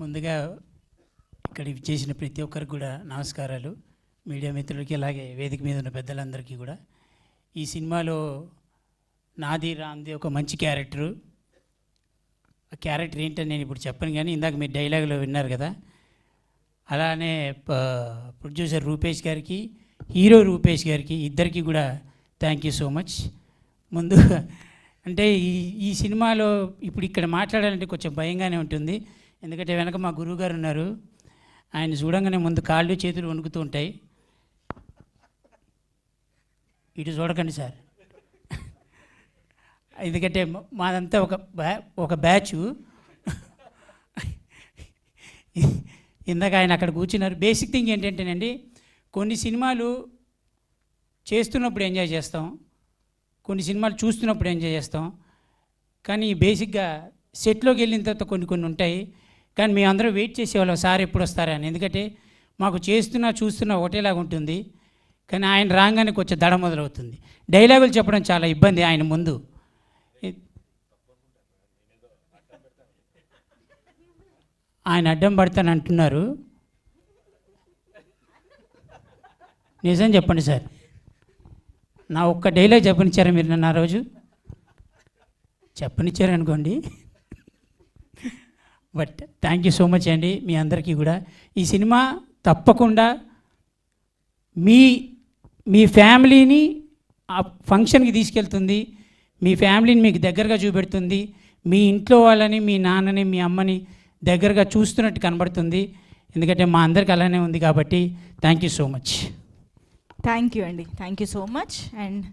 ముందుగా ఇక్కడ చేసిన ప్రతి ఒక్కరికి కూడా నమస్కారాలు. మీడియా మిత్రులకి అలాగే వేదిక మీద ఉన్న పెద్దలందరికీ కూడా. ఈ సినిమాలో నాది రామ్ది ఒక మంచి క్యారెక్టరు. ఆ క్యారెక్టర్ ఏంటని నేను ఇప్పుడు చెప్పను, కానీ ఇందాక మీరు డైలాగ్లో విన్నారు కదా. అలానే ప్రొడ్యూసర్ రూపేష్ గారికి, హీరో రూపేష్ గారికి ఇద్దరికి కూడా థ్యాంక్ యూ సో మచ్. ముందు అంటే ఈ సినిమాలో ఇప్పుడు ఇక్కడ మాట్లాడాలంటే కొంచెం భయంగానే ఉంటుంది. ఎందుకంటే వెనక మా గురువుగారు ఉన్నారు. ఆయన చూడంగానే ముందు కాళ్ళు చేతులు వణుకుతూ ఉంటాయి. ఇటు చూడకండి సార్. ఎందుకంటే మాదంతా ఒక బ్యాచు. ఇందాక ఆయన అక్కడ కూర్చున్నారు. బేసిక్ థింగ్ ఏంటంటేనండి, కొన్ని సినిమాలు చేస్తున్నప్పుడు ఎంజాయ్ చేస్తాం, కొన్ని సినిమాలు చూస్తున్నప్పుడు ఎంజాయ్ చేస్తాం. కానీ బేసిక్గా సెట్లోకి వెళ్ళిన తర్వాత కొన్ని ఉంటాయి. కానీ మేము అందరూ వెయిట్ చేసేవాళ్ళం సార్ ఎప్పుడు వస్తారా అని. ఎందుకంటే మాకు చూస్తున్నా ఒకటేలాగా ఉంటుంది. కానీ ఆయన రాగానే కొంచెం దడ మొదలవుతుంది. డైలాగులు చెప్పడం చాలా ఇబ్బంది ఆయన ముందు. ఆయన అడ్డం పడతాను అంటున్నారు. నిజం చెప్పండి సార్, నా ఒక్క డైలాగ్ చెప్పనిచ్చారా మీరు నన్ను? ఆ రోజు చెప్పనిచ్చారనుకోండి. But thank you so much అండి మీ అందరికీ కూడా. ఈ సినిమా తప్పకుండా మీ ఫ్యామిలీని ఆ ఫంక్షన్కి తీసుకెళ్తుంది, మీ ఫ్యామిలీని మీకు దగ్గరగా చూపెడుతుంది, మీ ఇంట్లో వాళ్ళని, మీ నాన్నని, మీ అమ్మని దగ్గరగా చూస్తున్నట్టు కనబడుతుంది. ఎందుకంటే మా అందరికి అలానే ఉంది కాబట్టి thank you so much. Thank you అండి, thank you so much. And